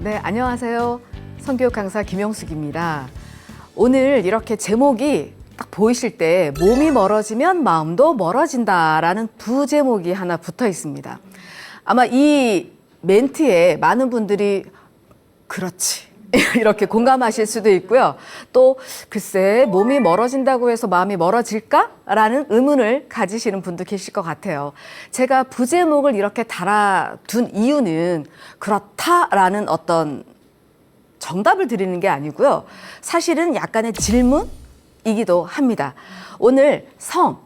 네, 안녕하세요. 성교육 강사 김영숙입니다. 오늘 이렇게 제목이 딱 보이실 때 몸이 멀어지면 마음도 멀어진다라는 부제목이 하나 붙어 있습니다. 아마 이 멘트에 많은 분들이 그렇지 이렇게 공감하실 수도 있고요. 또 글쎄 몸이 멀어진다고 해서 마음이 멀어질까? 라는 의문을 가지시는 분도 계실 것 같아요. 제가 부제목을 이렇게 달아둔 이유는 그렇다라는 어떤 정답을 드리는 게 아니고요. 사실은 약간의 질문이기도 합니다. 오늘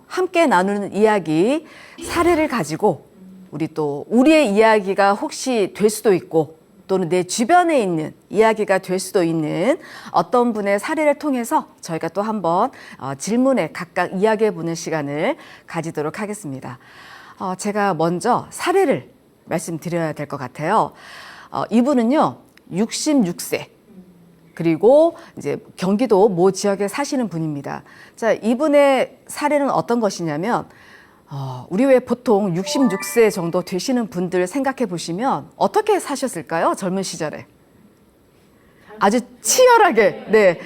함께 나누는 이야기, 사례를 가지고 우리의 이야기가 혹시 될 수도 있고 또는 내 주변에 있는 이야기가 될 수도 있는 어떤 분의 사례를 통해서 저희가 또 한번 질문에 각각 이야기해보는 시간을 가지도록 하겠습니다. 제가 먼저 사례를 말씀드려야 될 것 같아요. 이분은요, 66세. 그리고 이제 경기도 모 지역에 사시는 분입니다. 자, 이분의 사례는 어떤 것이냐면, 우리 왜 보통 66세 정도 되시는 분들 생각해 보시면 어떻게 사셨을까요? 젊은 시절에. 아주 치열하게, 네,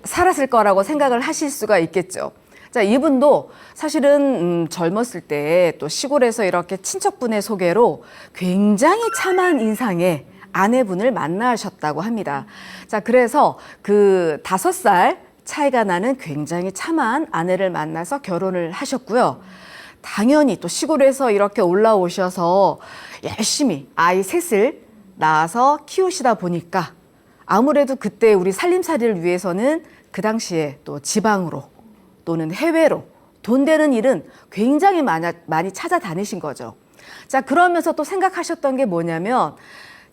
살았을 거라고 생각을 하실 수가 있겠죠. 자, 이분도 사실은 젊었을 때 또 시골에서 이렇게 친척분의 소개로 굉장히 참한 인상의 아내분을 만나셨다고 합니다. 자, 그래서 그 5살 차이가 나는 굉장히 참한 아내를 만나서 결혼을 하셨고요. 당연히 또 시골에서 이렇게 올라오셔서 열심히 아이 셋을 낳아서 키우시다 보니까 아무래도 그때 우리 살림살이를 위해서는 그 당시에 또 지방으로 또는 해외로 돈 되는 일은 굉장히 많이 찾아다니신 거죠. 자, 그러면서 또 생각하셨던 게 뭐냐면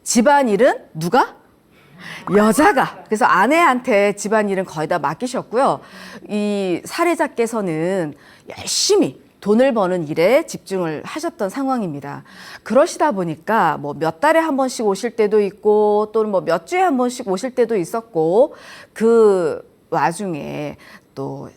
집안일은 누가? 여자가. 그래서 아내한테 집안일은 거의 다 맡기셨고요. 이 사례자께서는 열심히 돈을 버는 일에 집중을 하셨던 상황입니다. 그러시다 보니까 뭐 몇 달에 한 번씩 오실 때도 있고 또는 뭐 몇 주에 한 번씩 오실 때도 있었고 그 와중에 또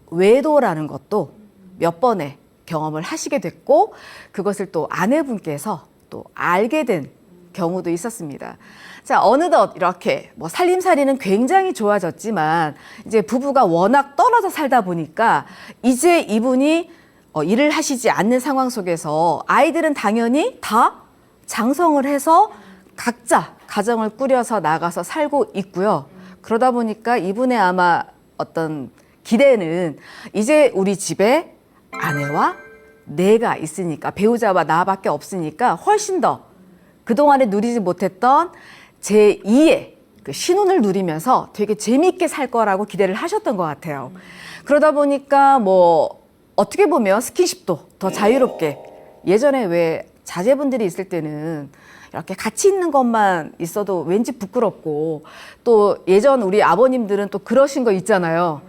외도라는 것도 몇 번의 경험을 하시게 됐고 그것을 또 아내분께서 또 알게 된 경우도 있었습니다. 자, 어느덧 이렇게 뭐 살림살이는 굉장히 좋아졌지만 이제 부부가 워낙 떨어져 살다 보니까 이제 이분이 일을 하시지 않는 상황 속에서 아이들은 당연히 다 장성을 해서 각자 가정을 꾸려서 나가서 살고 있고요. 그러다 보니까 이분의 아마 어떤 기대는 이제 우리 집에 아내와 내가 있으니까 배우자와 나밖에 없으니까 훨씬 더 그동안에 누리지 못했던 제2의 그 신혼을 누리면서 되게 재미있게 살 거라고 기대를 하셨던 것 같아요. 그러다 보니까 뭐 어떻게 보면 스킨십도 더 자유롭게 예전에 왜 자제분들이 있을 때는 이렇게 같이 있는 것만 있어도 왠지 부끄럽고 또 예전 우리 아버님들은 또 그러신 거 있잖아요.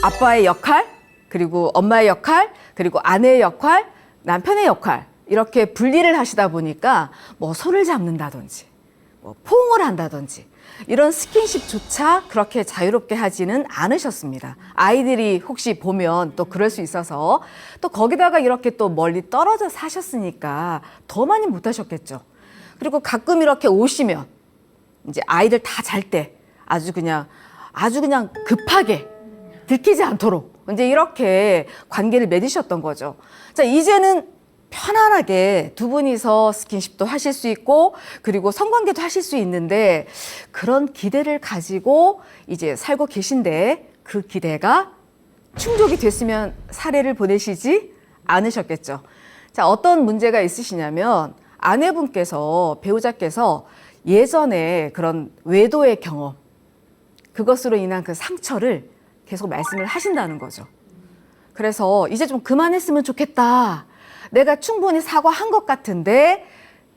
아빠의 역할, 그리고 엄마의 역할, 그리고 아내의 역할, 남편의 역할 이렇게 분리를 하시다 보니까 뭐 손을 잡는다든지 뭐 포옹을 한다든지 이런 스킨십조차 그렇게 자유롭게 하지는 않으셨습니다. 아이들이 혹시 보면 또 그럴 수 있어서 또 거기다가 이렇게 또 멀리 떨어져 사셨으니까 더 많이 못 하셨겠죠. 그리고 가끔 이렇게 오시면 이제 아이들 다 잘 때 아주 그냥 급하게 들키지 않도록 이제 이렇게 관계를 맺으셨던 거죠. 자, 이제는 편안하게 두 분이서 스킨십도 하실 수 있고 그리고 성관계도 하실 수 있는데 그런 기대를 가지고 이제 살고 계신데 그 기대가 충족이 됐으면 사례를 보내시지 않으셨겠죠. 자, 어떤 문제가 있으시냐면 아내분께서 배우자께서 예전에 그런 외도의 경험 그것으로 인한 그 상처를 계속 말씀을 하신다는 거죠. 그래서 이제 좀 그만했으면 좋겠다. 내가 충분히 사과한 것 같은데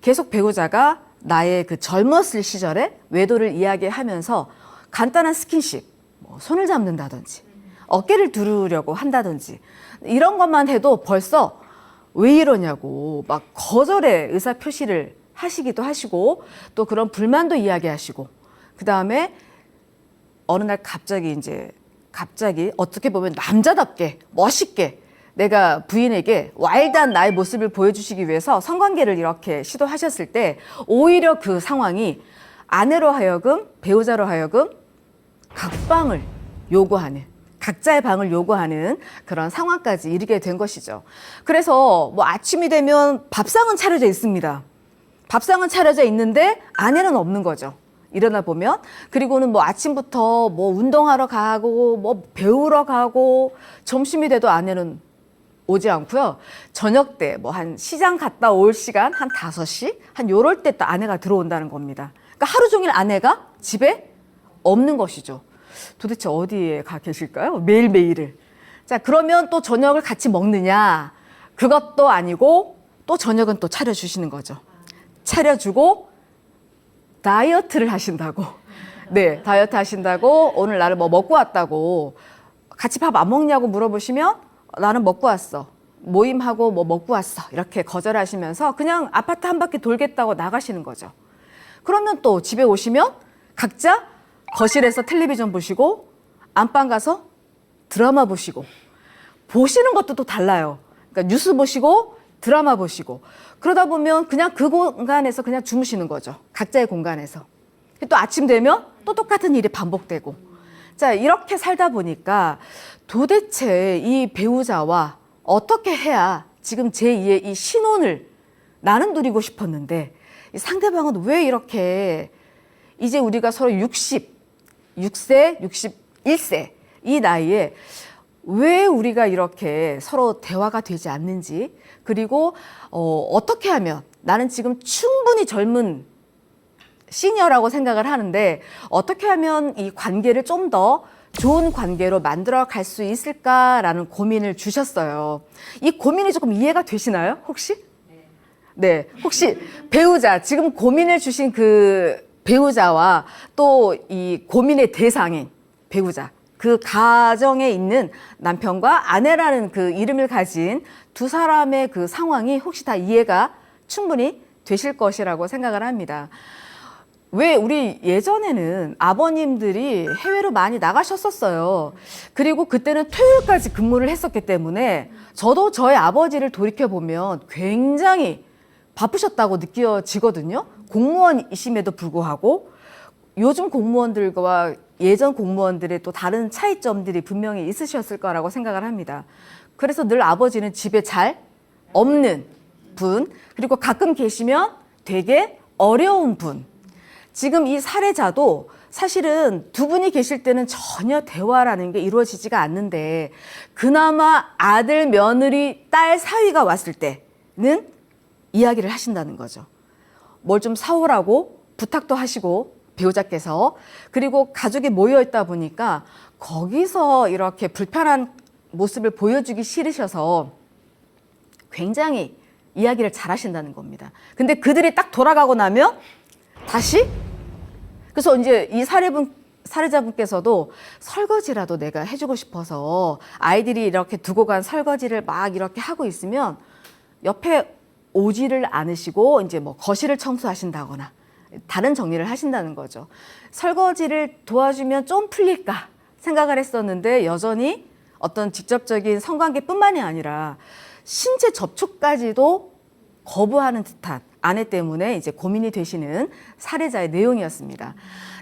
계속 배우자가 나의 그 젊었을 시절에 외도를 이야기하면서 간단한 스킨십, 뭐 손을 잡는다든지 어깨를 두르려고 한다든지 이런 것만 해도 벌써 왜 이러냐고 막 거절의 의사 표시를 하시기도 하시고 또 그런 불만도 이야기하시고 그 다음에 어느 날 갑자기 어떻게 보면 남자답게 멋있게 내가 부인에게 와일드한 나의 모습을 보여주시기 위해서 성관계를 이렇게 시도하셨을 때 오히려 그 상황이 아내로 하여금, 배우자로 하여금 각방을 요구하는, 각자의 방을 요구하는 그런 상황까지 이르게 된 것이죠. 그래서 뭐 아침이 되면 밥상은 차려져 있습니다. 밥상은 차려져 있는데 아내는 없는 거죠. 일어나 보면. 그리고는 뭐 아침부터 뭐 운동하러 가고 뭐 배우러 가고 점심이 돼도 아내는 오지 않고요. 저녁 때 뭐 한 시장 갔다 올 시간 한 5시 한 요럴 때 또 아내가 들어온다는 겁니다. 그러니까 하루 종일 아내가 집에 없는 것이죠. 도대체 어디에 가 계실까요? 매일매일을. 자, 그러면 또 저녁을 같이 먹느냐? 그것도 아니고 또 저녁은 또 차려주시는 거죠. 차려주고 다이어트를 하신다고. 네, 다이어트 하신다고 오늘 나를 뭐 먹고 왔다고 같이 밥 안 먹냐고 물어보시면 나는 먹고 왔어. 모임하고 뭐 먹고 왔어. 이렇게 거절하시면서 그냥 아파트 한 바퀴 돌겠다고 나가시는 거죠. 그러면 또 집에 오시면 각자 거실에서 텔레비전 보시고 안방 가서 드라마 보시고 보시는 것도 또 달라요. 그러니까 뉴스 보시고 드라마 보시고 그러다 보면 그냥 그 공간에서 그냥 주무시는 거죠. 각자의 공간에서. 또 아침 되면 또 똑같은 일이 반복되고. 자, 이렇게 살다 보니까 도대체 이 배우자와 어떻게 해야 지금 제2의 이 신혼을 나는 누리고 싶었는데 이 상대방은 왜 이렇게 이제 우리가 서로 66세, 61세 이 나이에 왜 우리가 이렇게 서로 대화가 되지 않는지 그리고 어떻게 하면 나는 지금 충분히 젊은 시니어라고 생각을 하는데 어떻게 하면 이 관계를 좀 더 좋은 관계로 만들어 갈 수 있을까라는 고민을 주셨어요. 이 고민이 조금 이해가 되시나요? 혹시? 네. 혹시 배우자, 지금 고민을 주신 그 배우자와 또 이 고민의 대상인 배우자, 그 가정에 있는 남편과 아내라는 그 이름을 가진 두 사람의 그 상황이 혹시 다 이해가 충분히 되실 것이라고 생각을 합니다. 왜 우리 예전에는 아버님들이 해외로 많이 나가셨었어요. 그리고 그때는 토요일까지 근무를 했었기 때문에 저도 저희 아버지를 돌이켜보면 굉장히 바쁘셨다고 느껴지거든요. 공무원이심에도 불구하고 요즘 공무원들과 예전 공무원들의 또 다른 차이점들이 분명히 있으셨을 거라고 생각을 합니다. 그래서 늘 아버지는 집에 잘 없는 분, 그리고 가끔 계시면 되게 어려운 분. 지금 이 사례자도 사실은 두 분이 계실 때는 전혀 대화라는 게 이루어지지가 않는데 그나마 아들, 며느리, 딸 사위가 왔을 때는 이야기를 하신다는 거죠. 뭘 좀 사오라고 부탁도 하시고 배우자께서 그리고 가족이 모여 있다 보니까 거기서 이렇게 불편한 모습을 보여주기 싫으셔서 굉장히 이야기를 잘 하신다는 겁니다. 근데 그들이 딱 돌아가고 나면 다시 그래서 이제 이 사례자분께서도 설거지라도 내가 해주고 싶어서 아이들이 이렇게 두고 간 설거지를 막 이렇게 하고 있으면 옆에 오지를 않으시고 이제 뭐 거실을 청소하신다거나 다른 정리를 하신다는 거죠. 설거지를 도와주면 좀 풀릴까 생각을 했었는데 여전히 어떤 직접적인 성관계뿐만이 아니라 신체 접촉까지도 거부하는 듯한 아내 때문에 이제 고민이 되시는 사례자의 내용이었습니다.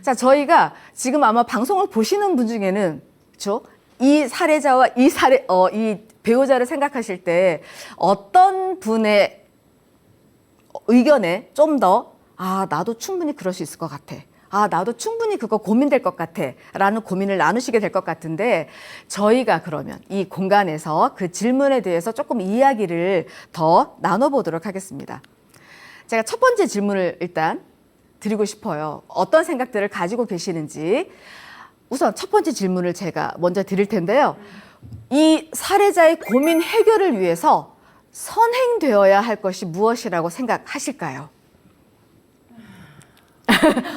자, 저희가 지금 아마 방송을 보시는 분 중에는 그렇죠? 이 사례자와 이 배우자를 생각하실 때 어떤 분의 의견에 좀 더 나도 충분히 그럴 수 있을 것 같아. 나도 충분히 그거 고민될 것 같아. 라는 고민을 나누시게 될 것 같은데 저희가 그러면 이 공간에서 그 질문에 대해서 조금 이야기를 더 나눠보도록 하겠습니다. 제가 첫 번째 질문을 일단 드리고 싶어요. 어떤 생각들을 가지고 계시는지. 우선 첫 번째 질문을 제가 먼저 드릴 텐데요. 이 사례자의 고민 해결을 위해서 선행되어야 할 것이 무엇이라고 생각하실까요?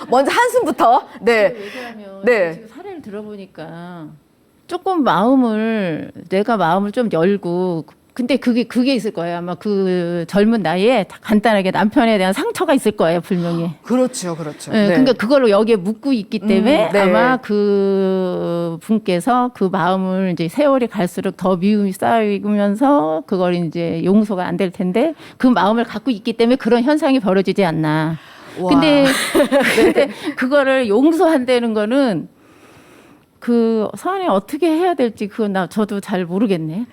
먼저 한숨부터. 네. 왜냐하면 네. 지금 사례를 들어보니까 조금 내가 마음을 좀 열고 근데 그게 있을 거예요. 아마 그 젊은 나이에 다 간단하게 남편에 대한 상처가 있을 거예요, 분명히. 그렇죠, 그렇죠. 네. 그러니까 그걸로 여기에 묻고 있기 때문에 네. 아마 그 분께서 그 마음을 이제 세월이 갈수록 더 미움이 쌓이면서 그걸 이제 용서가 안 될 텐데 그 마음을 갖고 있기 때문에 그런 현상이 벌어지지 않나. 와. 근데 그거를 용서한다는 거는 그 서한이 어떻게 해야 될지 그건 저도 잘 모르겠네.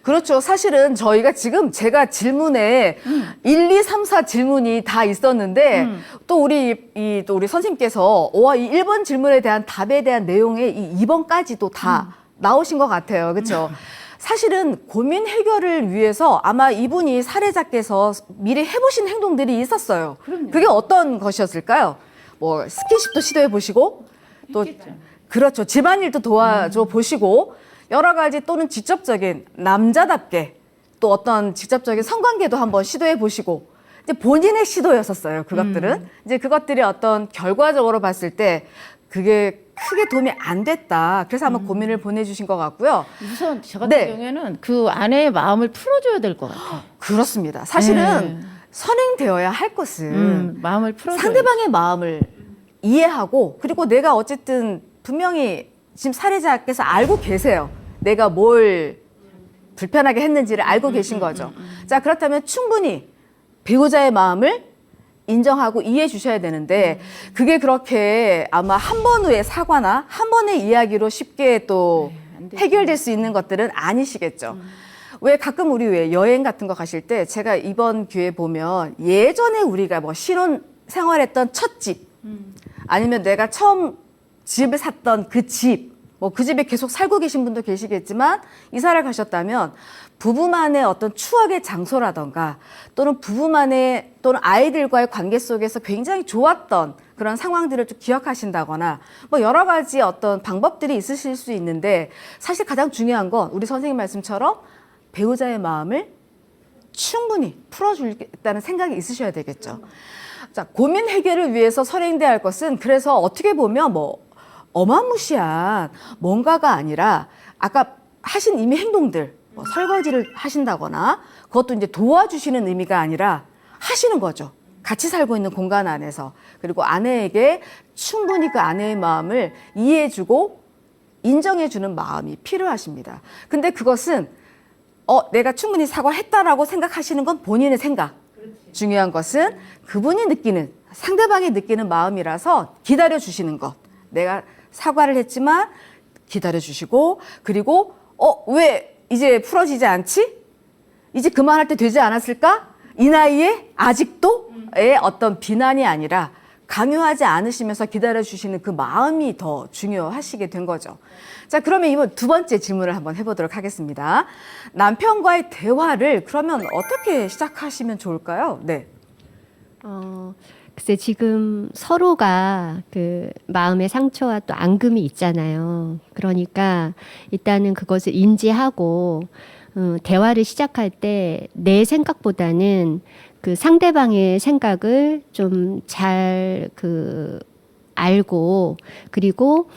그렇죠. 사실은 저희가 지금 제가 질문에 1, 2, 3, 4 질문이 다 있었는데 또 우리 선생님께서 와, 이 1번 질문에 대한 답에 대한 내용의 이 2번까지도 다 나오신 것 같아요. 그렇죠? 사실은 고민 해결을 위해서 아마 이분이 사례자께서 미리 해보신 행동들이 있었어요. 그럼요. 그게 어떤 것이었을까요? 뭐 스킨십도 시도해 보시고 또 그렇죠. 집안일도 도와줘 보시고 여러 가지 또는 직접적인 남자답게 또 어떤 직접적인 성관계도 한번 시도해 보시고 이제 본인의 시도였었어요. 그것들은 이제 그것들이 어떤 결과적으로 봤을 때 그게 크게 도움이 안 됐다. 그래서 아마 고민을 보내주신 것 같고요. 우선 저 같은 네. 경우에는 그 아내의 마음을 풀어줘야 될 것 같아요. 그렇습니다. 사실은 선행되어야 할 것은 마음을 풀어줘야 상대방의 마음을 이해하고 그리고 내가 어쨌든 분명히 지금 사례자께서 알고 계세요. 내가 뭘 불편하게 했는지를 알고 계신 거죠. 자, 그렇다면 충분히 배우자의 마음을 인정하고 이해해 주셔야 되는데 그게 그렇게 아마 한 번 후의 사과나 한 번의 이야기로 쉽게 또 해결될 수 있는 것들은 아니시겠죠. 왜 가끔 우리 왜 여행 같은 거 가실 때 제가 이번 기회에 보면 예전에 우리가 뭐 신혼 생활했던 첫 집 아니면 내가 처음 집을 샀던 그 집, 뭐 그 집에 계속 살고 계신 분도 계시겠지만 이사를 가셨다면 부부만의 어떤 추억의 장소라던가 또는 부부만의 또는 아이들과의 관계 속에서 굉장히 좋았던 그런 상황들을 좀 기억하신다거나 뭐 여러 가지 어떤 방법들이 있으실 수 있는데 사실 가장 중요한 건 우리 선생님 말씀처럼 배우자의 마음을 충분히 풀어주겠다는 생각이 있으셔야 되겠죠. 자, 고민 해결을 위해서 선행돼야 할 것은 그래서 어떻게 보면 뭐 어마무시한 뭔가가 아니라 아까 하신 이미 행동들 뭐 설거지를 하신다거나 그것도 이제 도와주시는 의미가 아니라 하시는 거죠. 같이 살고 있는 공간 안에서 그리고 아내에게 충분히 그 아내의 마음을 이해해주고 인정해주는 마음이 필요하십니다. 근데 그것은 내가 충분히 사과했다라고 생각하시는 건 본인의 생각. 중요한 것은 그분이 느끼는 상대방이 느끼는 마음이라서 기다려 주시는 것. 내가 사과를 했지만 기다려 주시고 그리고 왜 이제 풀어지지 않지? 이제 그만할 때 되지 않았을까? 이 나이에 아직도의 어떤 비난이 아니라 강요하지 않으시면서 기다려 주시는 그 마음이 더 중요하시게 된 거죠. 자, 그러면 이번 두 번째 질문을 한번 해보도록 하겠습니다. 남편과의 대화를 그러면 어떻게 시작하시면 좋을까요? 네. 글쎄 지금 서로가 그 마음의 상처와 또 앙금이 있잖아요. 그러니까 일단은 그것을 인지하고 대화를 시작할 때 내 생각보다는 그 상대방의 생각을 좀 잘 알고 그리고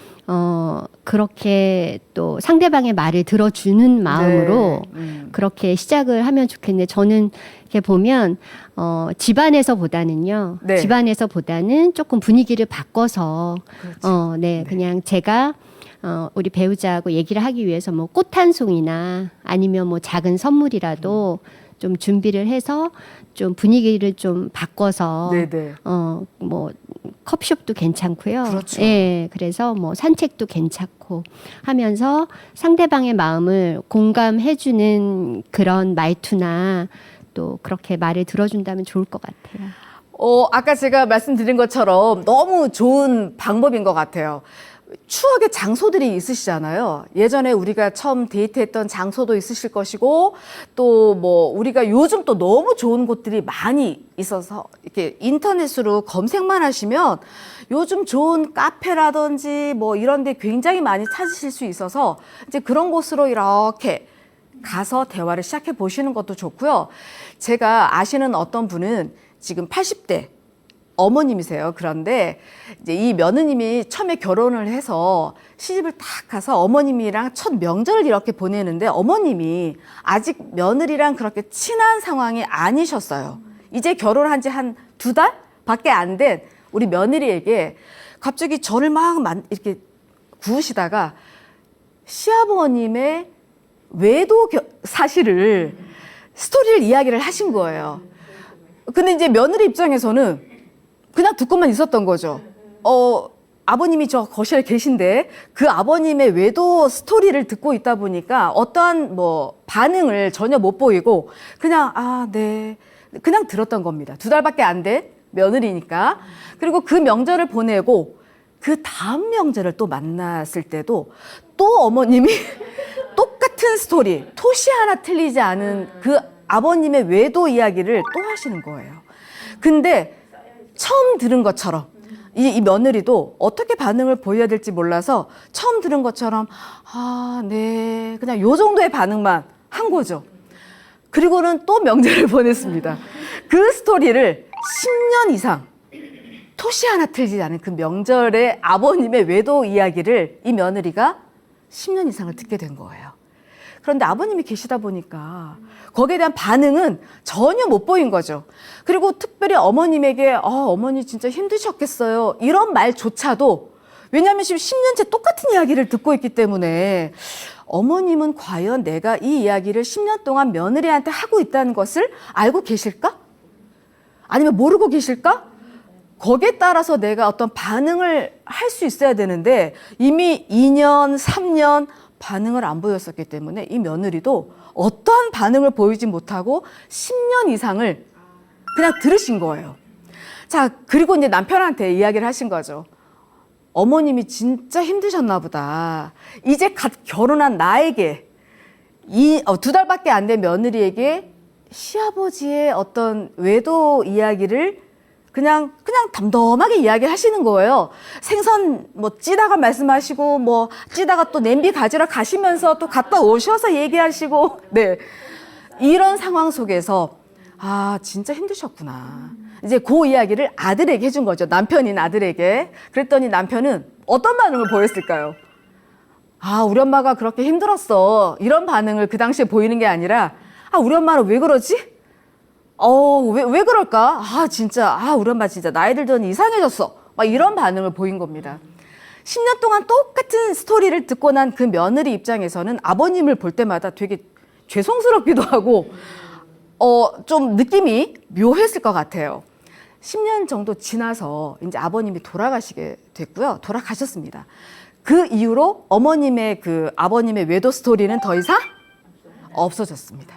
그렇게 또 상대방의 말을 들어주는 마음으로 그렇게 시작을 하면 좋겠는데 저는 이렇게 보면 집안에서보다는요. 네. 집안에서보다는 조금 분위기를 바꿔서 그렇죠. 네, 그냥 제가 우리 배우자하고 얘기를 하기 위해서 뭐 꽃 한 송이나 아니면 뭐 작은 선물이라도 좀 준비를 해서 좀 분위기를 좀 바꿔서 네네. 뭐 커피숍도 괜찮고요. 그렇죠. 예, 그래서 뭐 산책도 괜찮고 하면서 상대방의 마음을 공감해주는 그런 말투나 또 그렇게 말을 들어준다면 좋을 것 같아요. 아까 제가 말씀드린 것처럼 너무 좋은 방법인 것 같아요. 추억의 장소들이 있으시잖아요. 예전에 우리가 처음 데이트했던 장소도 있으실 것이고 또 뭐 우리가 요즘 또 너무 좋은 곳들이 많이 있어서 이렇게 인터넷으로 검색만 하시면 요즘 좋은 카페라든지 뭐 이런 데 굉장히 많이 찾으실 수 있어서 이제 그런 곳으로 이렇게 가서 대화를 시작해 보시는 것도 좋고요. 제가 아시는 어떤 분은 지금 80대 어머님이세요. 그런데 이제 이 며느님이 처음에 결혼을 해서 시집을 딱 가서 어머님이랑 첫 명절을 이렇게 보내는데 어머님이 아직 며느리랑 그렇게 친한 상황이 아니셨어요. 이제 결혼한 지 한 2달밖에 안 된 우리 며느리에게 갑자기 저를 막 이렇게 구우시다가 시아버님의 외도 사실을 스토리를 이야기를 하신 거예요. 근데 이제 며느리 입장에서는 그냥 듣고만 있었던 거죠. 아버님이 저 거실에 계신데 그 아버님의 외도 스토리를 듣고 있다 보니까 어떠한 뭐 반응을 전혀 못 보이고 그냥 네. 그냥 들었던 겁니다. 2달밖에 안 된 며느리니까. 그리고 그 명절을 보내고 그 다음 명절을 또 만났을 때도 또 어머님이 똑같은 스토리, 토시 하나 틀리지 않은 그 아버님의 외도 이야기를 또 하시는 거예요. 근데 처음 들은 것처럼 이 며느리도 어떻게 반응을 보여야 될지 몰라서 처음 들은 것처럼 네, 그냥 요 정도의 반응만 한 거죠. 그리고는 또 명절을 보냈습니다. 그 스토리를 10년 이상 토시 하나 틀리지 않은 그 명절의 아버님의 외도 이야기를 이 며느리가 10년 이상을 듣게 된 거예요. 그런데 아버님이 계시다 보니까 거기에 대한 반응은 전혀 못 보인 거죠. 그리고 특별히 어머님에게 어머니 진짜 힘드셨겠어요. 이런 말조차도 왜냐하면 지금 10년째 똑같은 이야기를 듣고 있기 때문에 어머님은 과연 내가 이 이야기를 10년 동안 며느리한테 하고 있다는 것을 알고 계실까? 아니면 모르고 계실까? 거기에 따라서 내가 어떤 반응을 할 수 있어야 되는데 이미 2년, 3년 반응을 안 보였었기 때문에 이 며느리도 어떠한 반응을 보이지 못하고 10년 이상을 그냥 들으신 거예요. 자, 그리고 이제 남편한테 이야기를 하신 거죠. 어머님이 진짜 힘드셨나 보다. 이제 갓 결혼한 나에게 2달밖에 안 된 며느리에게 시아버지의 어떤 외도 이야기를 그냥 덤덤하게 이야기하시는 거예요. 생선 뭐 찌다가 말씀하시고 뭐 찌다가 또 냄비 가지러 가시면서 또 갔다 오셔서 얘기하시고 네. 이런 상황 속에서 진짜 힘드셨구나. 이제 그 이야기를 아들에게 해준 거죠. 남편인 아들에게. 그랬더니 남편은 어떤 반응을 보였을까요? 우리 엄마가 그렇게 힘들었어. 이런 반응을 그 당시에 보이는 게 아니라 우리 엄마는 왜 그러지? 왜 그럴까? 진짜 우리 엄마 진짜 나이 들더니 이상해졌어. 막 이런 반응을 보인 겁니다. 10년 동안 똑같은 스토리를 듣고 난 그 며느리 입장에서는 아버님을 볼 때마다 되게 죄송스럽기도 하고 좀 느낌이 묘했을 것 같아요. 10년 정도 지나서 이제 아버님이 돌아가시게 됐고요. 돌아가셨습니다. 그 이후로 아버님의 외도 스토리는 더 이상 없어졌습니다.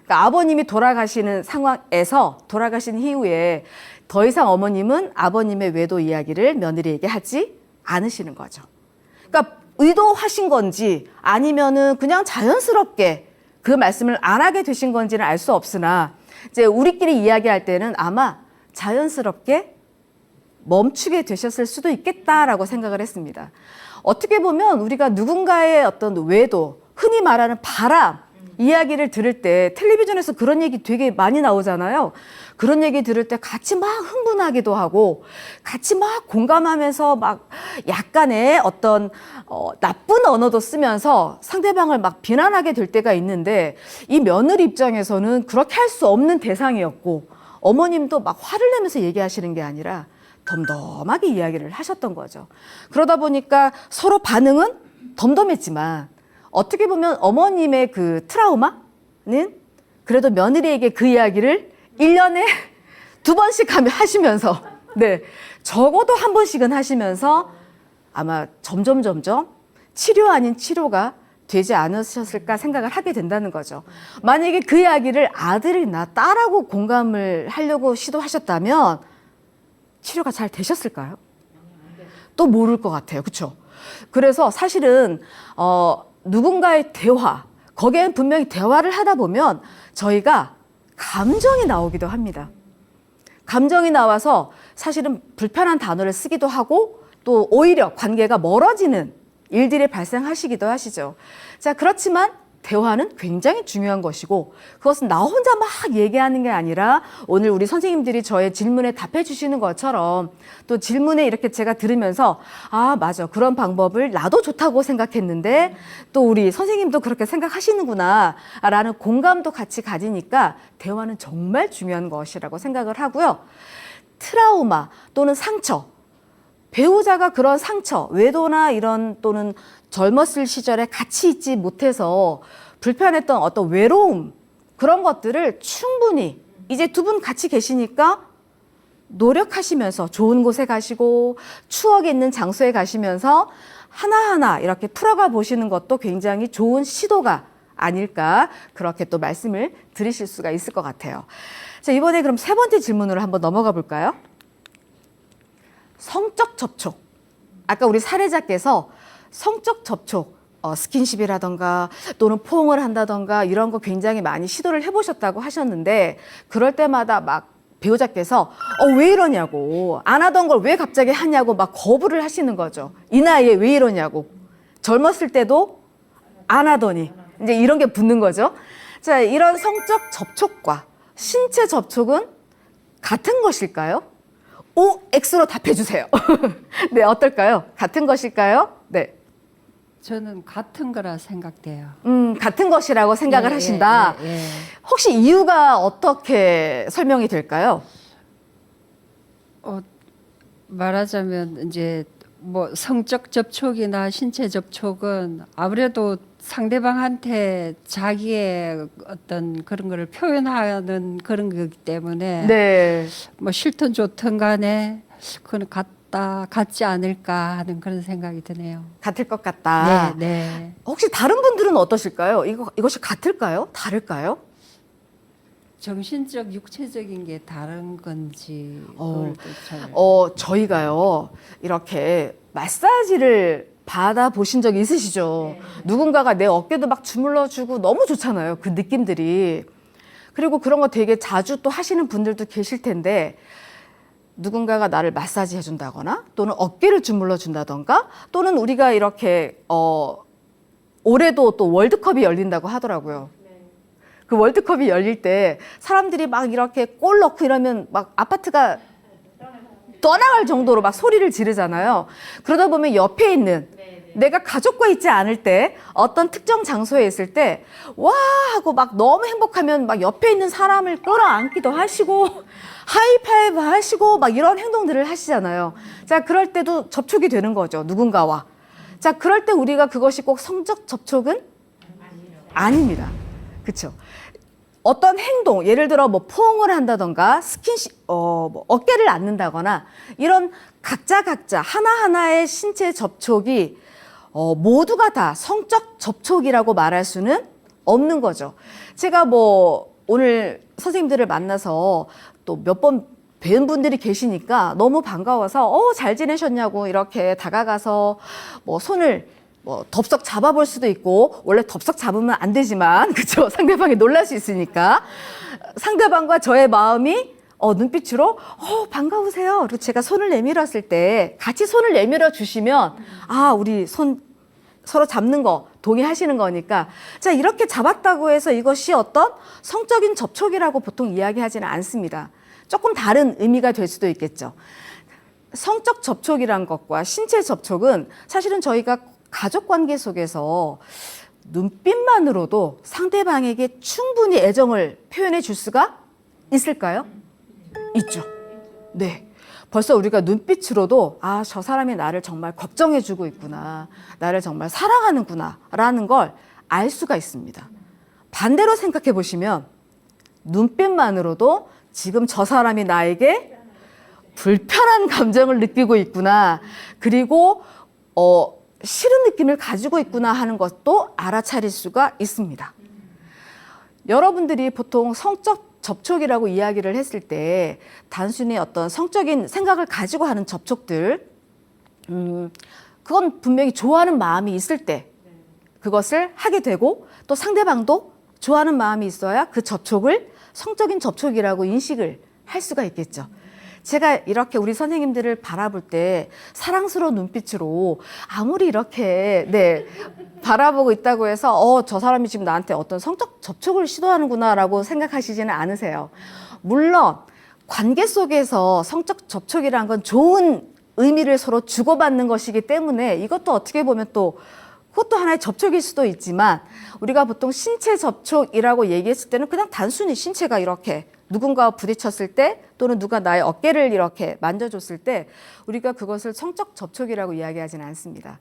그러니까 아버님이 돌아가시는 상황에서 돌아가신 이후에 더 이상 어머님은 아버님의 외도 이야기를 며느리에게 하지 않으시는 거죠. 그러니까 의도하신 건지 아니면은 그냥 자연스럽게 그 말씀을 안 하게 되신 건지는 알 수 없으나 이제 우리끼리 이야기할 때는 아마 자연스럽게 멈추게 되셨을 수도 있겠다라고 생각을 했습니다. 어떻게 보면 우리가 누군가의 어떤 외도, 흔히 말하는 바람 이야기를 들을 때 텔레비전에서 그런 얘기 되게 많이 나오잖아요. 그런 얘기 들을 때 같이 막 흥분하기도 하고 같이 막 공감하면서 막 약간의 어떤 나쁜 언어도 쓰면서 상대방을 막 비난하게 될 때가 있는데 이 며느리 입장에서는 그렇게 할 수 없는 대상이었고 어머님도 막 화를 내면서 얘기하시는 게 아니라 덤덤하게 이야기를 하셨던 거죠. 그러다 보니까 서로 반응은 덤덤했지만 어떻게 보면 어머님의 그 트라우마는 그래도 며느리에게 그 이야기를 1년에 2번씩 하시면서 네, 적어도 한 번씩은 하시면서 아마 점점 치료 아닌 치료가 되지 않으셨을까 생각을 하게 된다는 거죠. 만약에 그 이야기를 아들이나 딸하고 공감을 하려고 시도하셨다면 치료가 잘 되셨을까요? 또 모를 것 같아요. 그렇죠? 그래서 사실은 누군가의 대화, 거기엔 분명히 대화를 하다 보면 저희가 감정이 나오기도 합니다. 감정이 나와서 사실은 불편한 단어를 쓰기도 하고 또 오히려 관계가 멀어지는 일들이 발생하시기도 하시죠. 자, 그렇지만 대화는 굉장히 중요한 것이고 그것은 나 혼자 막 얘기하는 게 아니라 오늘 우리 선생님들이 저의 질문에 답해 주시는 것처럼 또 질문에 이렇게 제가 들으면서 아, 맞아. 그런 방법을 나도 좋다고 생각했는데 또 우리 선생님도 그렇게 생각하시는구나 라는 공감도 같이 가지니까 대화는 정말 중요한 것이라고 생각을 하고요. 트라우마 또는 상처, 배우자가 그런 상처, 외도나 이런 또는 젊었을 시절에 같이 있지 못해서 불편했던 어떤 외로움 그런 것들을 충분히 이제 두 분 같이 계시니까 노력하시면서 좋은 곳에 가시고 추억이 있는 장소에 가시면서 하나하나 이렇게 풀어가 보시는 것도 굉장히 좋은 시도가 아닐까 그렇게 또 말씀을 드리실 수가 있을 것 같아요. 자, 이번에 그럼 세 번째 질문으로 한번 넘어가 볼까요? 성적 접촉. 아까 우리 사례자께서 성적 접촉, 스킨십이라던가 또는 포옹을 한다던가 이런 거 굉장히 많이 시도를 해보셨다고 하셨는데 그럴 때마다 막 배우자께서 왜 이러냐고 안 하던 걸 왜 갑자기 하냐고 막 거부를 하시는 거죠. 이 나이에 왜 이러냐고. 젊었을 때도 안 하더니 이제 이런 게 붙는 거죠. 자, 이런 성적 접촉과 신체 접촉은 같은 것일까요? O, X로 답해 주세요. 네, 어떨까요? 같은 것일까요? 네. 저는 같은 거라 생각돼요. 같은 것이라고 생각을 예, 하신다. 예, 예. 혹시 이유가 어떻게 설명이 될까요? 말하자면 이제 뭐 성적 접촉이나 신체 접촉은 아무래도 상대방한테 자기의 어떤 그런 거를 표현하는 그런 거기 때문에 네. 뭐 싫든 좋든 간에 그건 같지 않을까 하는 그런 생각이 드네요. 같을 것 같다. 네, 네. 혹시 다른 분들은 어떠실까요? 이것이 같을까요? 다를까요? 정신적, 육체적인 게 다른 건지 어, 그걸 또 잘. 저희가요, 이렇게 마사지를 받아보신 적 있으시죠? 누군가가 내 어깨도 막 주물러주고 너무 좋잖아요. 그 느낌들이. 그리고 그런 거 되게 자주 또 하시는 분들도 계실 텐데, 누군가가 나를 마사지 해준다거나 또는 어깨를 주물러 준다던가 또는 우리가 이렇게 올해도 또 월드컵이 열린다고 하더라고요. 그 월드컵이 열릴 때 사람들이 막 이렇게 골 넣고 이러면 막 아파트가 떠나갈 정도로 막 소리를 지르잖아요. 그러다 보면 옆에 있는 내가 가족과 있지 않을 때 어떤 특정 장소에 있을 때 와 하고 막 너무 행복하면 막 옆에 있는 사람을 끌어안기도 하시고 하이파이브 하시고 막 이런 행동들을 하시잖아요. 자, 그럴 때도 접촉이 되는 거죠. 누군가와. 자, 그럴 때 우리가 그것이 꼭 성적 접촉은 아닙니다. 그렇죠? 어떤 행동, 예를 들어 뭐 포옹을 한다던가 스킨십, 뭐 어깨를 안는다거나 이런 각자 하나하나의 신체 접촉이 모두가 다 성적 접촉이라고 말할 수는 없는 거죠. 제가 뭐 오늘 선생님들을 만나서 또 몇 번 뵌 분들이 계시니까 너무 반가워서 잘 지내셨냐고 이렇게 다가가서 뭐 손을 뭐 덥석 잡아볼 수도 있고 원래 덥석 잡으면 안 되지만 그쵸 상대방이 놀랄 수 있으니까 상대방과 저의 마음이 눈빛으로 반가우세요. 그리고 제가 손을 내밀었을 때 같이 손을 내밀어 주시면 우리 손 서로 잡는 거 동의하시는 거니까 자 이렇게 잡았다고 해서 이것이 어떤 성적인 접촉이라고 보통 이야기하지는 않습니다. 조금 다른 의미가 될 수도 있겠죠. 성적 접촉이란 것과 신체 접촉은 사실은 저희가 가족 관계 속에서 눈빛만으로도 상대방에게 충분히 애정을 표현해 줄 수가 있을까요? 있죠. 네. 벌써 우리가 눈빛으로도 저 사람이 나를 정말 걱정해 주고 있구나. 나를 정말 사랑하는구나. 라는 걸 알 수가 있습니다. 반대로 생각해 보시면 눈빛만으로도 지금 저 사람이 나에게 불편한 감정을 느끼고 있구나. 그리고 싫은 느낌을 가지고 있구나 하는 것도 알아차릴 수가 있습니다. 여러분들이 보통 성적 접촉이라고 이야기를 했을 때 단순히 어떤 성적인 생각을 가지고 하는 접촉들, 그건 분명히 좋아하는 마음이 있을 때 그것을 하게 되고 또 상대방도 좋아하는 마음이 있어야 그 접촉을 성적인 접촉이라고 인식을 할 수가 있겠죠. 제가 이렇게 우리 선생님들을 바라볼 때 사랑스러운 눈빛으로 아무리 이렇게 바라보고 있다고 해서 저 사람이 지금 나한테 어떤 성적 접촉을 시도하는구나라고 생각하시지는 않으세요. 물론 관계 속에서 성적 접촉이란 건 좋은 의미를 서로 주고받는 것이기 때문에 이것도 어떻게 보면 또 그것도 하나의 접촉일 수도 있지만 우리가 보통 신체 접촉이라고 얘기했을 때는 그냥 단순히 신체가 이렇게 누군가와 부딪혔을 때 또는 누가 나의 어깨를 이렇게 만져줬을 때 우리가 그것을 성적 접촉이라고 이야기하지는 않습니다.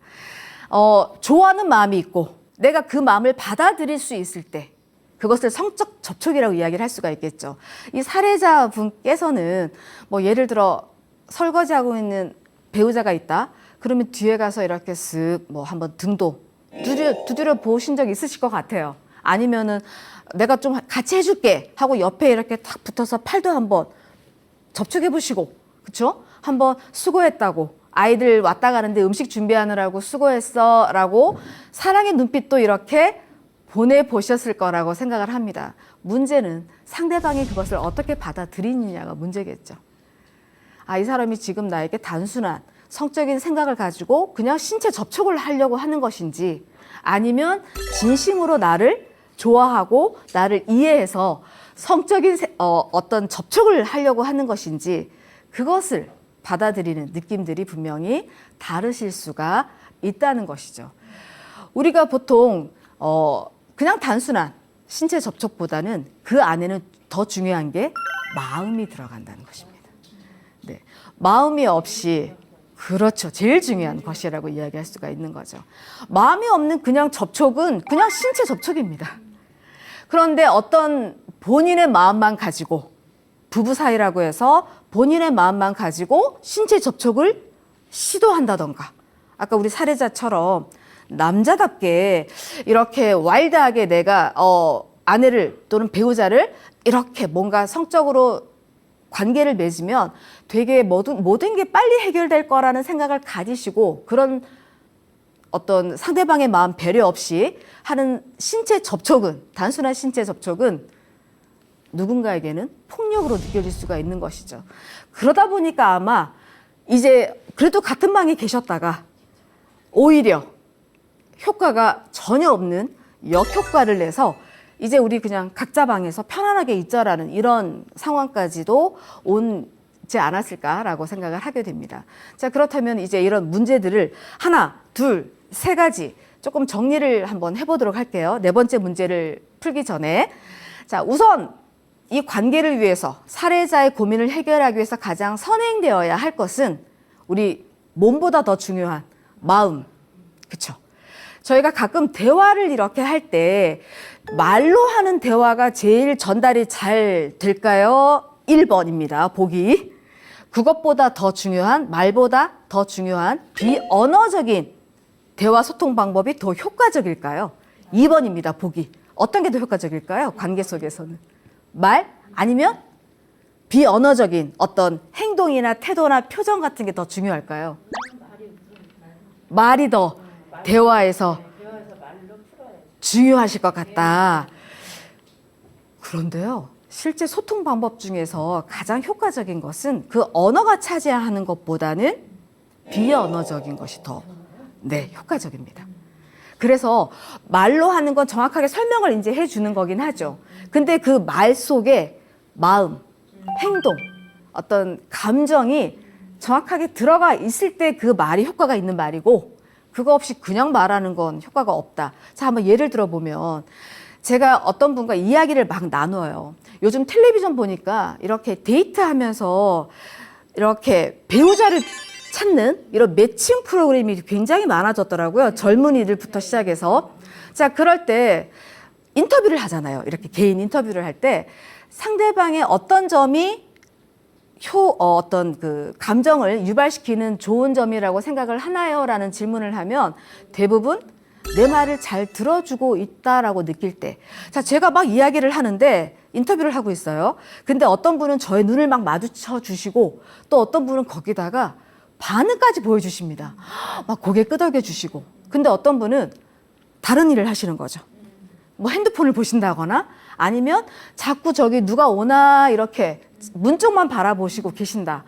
좋아하는 마음이 있고 내가 그 마음을 받아들일 수 있을 때 그것을 성적 접촉이라고 이야기를 할 수가 있겠죠. 이 사례자분께서는 뭐 예를 들어 설거지하고 있는 배우자가 있다. 그러면 뒤에 가서 이렇게 쓱 뭐 한번 등도 두드려 보신 적 있으실 것 같아요. 아니면은 내가 좀 같이 해줄게 하고 옆에 이렇게 탁 붙어서 팔도 한번 접촉해 보시고, 그쵸? 한번 수고했다고. 아이들 왔다 가는데 음식 준비하느라고 수고했어 라고 사랑의 눈빛도 이렇게 보내보셨을 거라고 생각을 합니다. 문제는 상대방이 그것을 어떻게 받아들이느냐가 문제겠죠. 이 사람이 지금 나에게 단순한 성적인 생각을 가지고 그냥 신체 접촉을 하려고 하는 것인지 아니면 진심으로 나를 좋아하고 나를 이해해서 성적인 어떤 접촉을 하려고 하는 것인지 그것을 받아들이는 느낌들이 분명히 다르실 수가 있다는 것이죠. 우리가 보통 그냥 단순한 신체 접촉보다는 그 안에는 더 중요한 게 마음이 들어간다는 것입니다. 네, 마음이 없이 그렇죠. 제일 중요한 것이라고 이야기할 수가 있는 거죠. 마음이 없는 그냥 접촉은 그냥 신체 접촉입니다. 그런데 어떤 본인의 마음만 가지고 부부 사이라고 해서 본인의 마음만 가지고 신체 접촉을 시도한다던가 아까 우리 사례자처럼 남자답게 이렇게 와일드하게 내가 아내를 또는 배우자를 이렇게 뭔가 성적으로 관계를 맺으면 되게 모든 게 빨리 해결될 거라는 생각을 가지시고 그런 어떤 상대방의 마음 배려 없이 하는 신체 접촉은 단순한 신체 접촉은 누군가에게는 폭력으로 느껴질 수가 있는 것이죠. 그러다 보니까 아마 이제 그래도 같은 방에 계셨다가 오히려 효과가 전혀 없는 역효과를 내서 이제 우리 그냥 각자 방에서 편안하게 있자라는 이런 상황까지도 오지 않았을까라고 생각을 하게 됩니다. 자, 그렇다면 이제 이런 문제들을 하나, 둘, 세 가지 조금 정리를 한번 해보도록 할게요. 네 번째 문제를 풀기 전에. 자, 우선 이 관계를 위해서 사례자의 고민을 해결하기 위해서 가장 선행되어야 할 것은 우리 몸보다 더 중요한 마음. 그쵸? 저희가 가끔 대화를 이렇게 할 때 말로 하는 대화가 제일 전달이 잘 될까요? 1번입니다. 보기. 그것보다 더 중요한, 말보다 더 중요한 비언어적인 대화 소통 방법이 더 효과적일까요? 2번입니다. 보기. 어떤 게 더 효과적일까요? 관계 속에서는. 말 아니면 비언어적인 어떤 행동이나 태도나 표정 같은 게 더 중요할까요? 말이 더 대화에서 중요하실 것 같다. 그런데요, 실제 소통 방법 중에서 가장 효과적인 것은 그 언어가 차지하는 것보다는 비언어적인 것이 더 효과적입니다. 그래서 말로 하는 건 정확하게 설명을 이제 해주는 거긴 하죠. 근데 그 말 속에 마음, 행동, 어떤 감정이 정확하게 들어가 있을 때 그 말이 효과가 있는 말이고 그거 없이 그냥 말하는 건 효과가 없다. 자, 한번 예를 들어보면 제가 어떤 분과 이야기를 막 나눠요. 요즘 텔레비전 보니까 이렇게 데이트하면서 이렇게 배우자를 찾는 이런 매칭 프로그램이 굉장히 많아졌더라고요. 젊은이들부터 시작해서. 자, 그럴 때 인터뷰를 하잖아요. 이렇게 개인 인터뷰를 할 때 상대방의 어떤 점이 어떤 그 감정을 유발시키는 좋은 점이라고 생각을 하나요? 라는 질문을 하면 대부분 내 말을 잘 들어주고 있다라고 느낄 때. 자, 제가 막 이야기를 하는데 인터뷰를 하고 있어요. 근데 어떤 분은 저의 눈을 막 마주쳐 주시고 또 어떤 분은 거기다가 반응까지 보여주십니다. 막 고개 끄덕여 주시고. 근데 어떤 분은 다른 일을 하시는 거죠. 뭐 핸드폰을 보신다거나 아니면 자꾸 저기 누가 오나 이렇게 문 쪽만 바라보시고 계신다.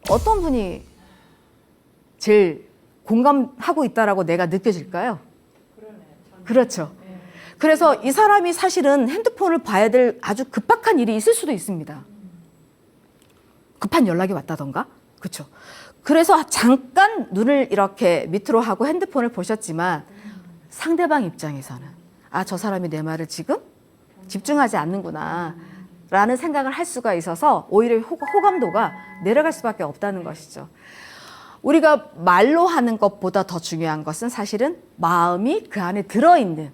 어떤 분이 제일 공감하고 있다라고 내가 느껴질까요? 그렇죠. 그래서 이 사람이 사실은 핸드폰을 봐야 될 아주 급박한 일이 있을 수도 있습니다. 급한 연락이 왔다던가. 그렇죠. 그래서 잠깐 눈을 이렇게 밑으로 하고 핸드폰을 보셨지만 상대방 입장에서는 아, 저 사람이 내 말을 지금 집중하지 않는구나 라는 생각을 할 수가 있어서 오히려 호감도가 내려갈 수밖에 없다는 것이죠. 우리가 말로 하는 것보다 더 중요한 것은 사실은 마음이 그 안에 들어있는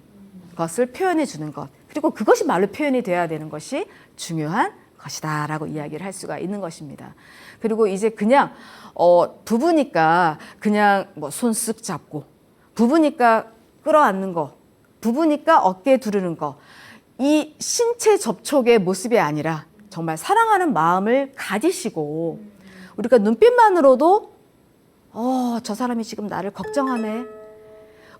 것을 표현해 주는 것, 그리고 그것이 말로 표현이 돼야 되는 것이 중요한 것이다 라고 이야기를 할 수가 있는 것입니다. 그리고 이제 그냥 부부니까 그냥 뭐 손 쓱 잡고, 부부니까 끌어안는 거, 부부니까 어깨에 두르는 거, 이 신체 접촉의 모습이 아니라 정말 사랑하는 마음을 가지시고, 우리가 눈빛만으로도 저 사람이 지금 나를 걱정하네.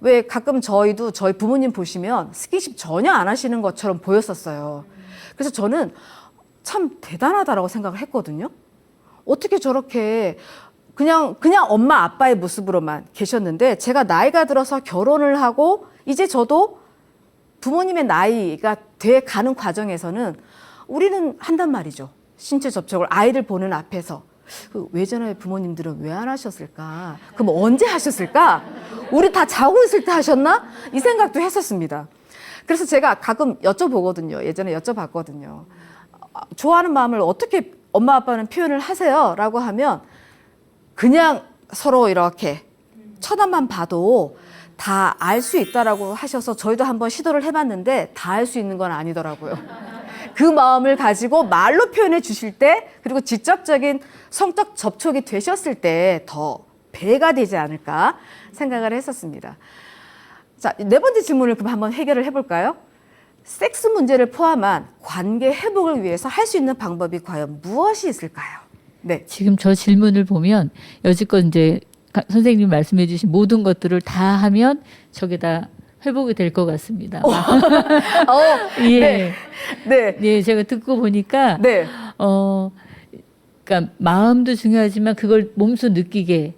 왜 가끔 저희도 저희 부모님 보시면 스킨십 전혀 안 하시는 것처럼 보였었어요. 그래서 저는 참 대단하다라고 생각을 했거든요. 어떻게 저렇게 그냥 엄마 아빠의 모습으로만 계셨는데, 제가 나이가 들어서 결혼을 하고 이제 저도 부모님의 나이가 돼 가는 과정에서는 우리는 한단 말이죠. 신체 접촉을 아이를 보는 앞에서. 예전에 부모님들은 왜 안 하셨을까? 그럼 언제 하셨을까? 우리 다 자고 있을 때 하셨나? 이 생각도 했었습니다. 그래서 제가 가끔 여쭤보거든요. 예전에 여쭤봤거든요. 좋아하는 마음을 어떻게 엄마 아빠는 표현을 하세요? 라고 하면 그냥 서로 이렇게 쳐다만 봐도 다 알 수 있다라고 하셔서 저희도 한번 시도를 해봤는데 다 알 수 있는 건 아니더라고요. 그 마음을 가지고 말로 표현해 주실 때, 그리고 직접적인 성적 접촉이 되셨을 때 더 배가 되지 않을까 생각을 했었습니다. 자, 네 번째 질문을 그럼 한번 해결을 해볼까요? 섹스 문제를 포함한 관계 회복을 위해서 할 수 있는 방법이 과연 무엇이 있을까요? 네. 지금 저 질문을 보면 여지껏 이제 선생님이 말씀해 주신 모든 것들을 다 하면 저게 다 회복이 될 것 같습니다. 예. 네. 네. 네, 제가 듣고 보니까 네. 그러니까 마음도 중요하지만 그걸 몸소 느끼게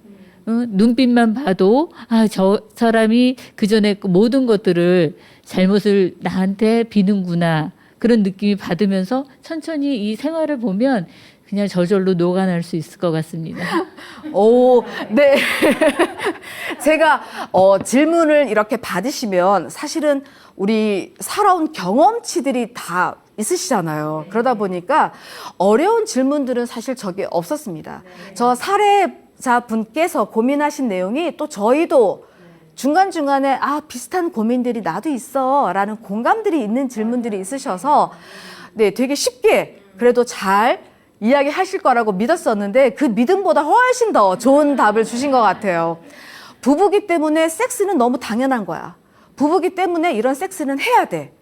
눈빛만 봐도 저 사람이 그 전에 그 모든 것들을 잘못을 나한테 비는구나 그런 느낌이 받으면서 천천히 이 생활을 보면 그냥 저절로 녹아날 수 있을 것 같습니다. 오, 네. 제가 질문을 이렇게 받으시면 사실은 우리 살아온 경험치들이 다 있으시잖아요. 그러다 보니까 어려운 질문들은 사실 저게 없었습니다. 저 사례자분께서 고민하신 내용이 또 저희도 중간중간에 비슷한 고민들이 나도 있어 라는 공감들이 있는 질문들이 있으셔서 네, 되게 쉽게 그래도 잘 이야기하실 거라고 믿었었는데 그 믿음보다 훨씬 더 좋은 답을 주신 것 같아요. 부부기 때문에 섹스는 너무 당연한 거야. 부부기 때문에 이런 섹스는 해야 돼.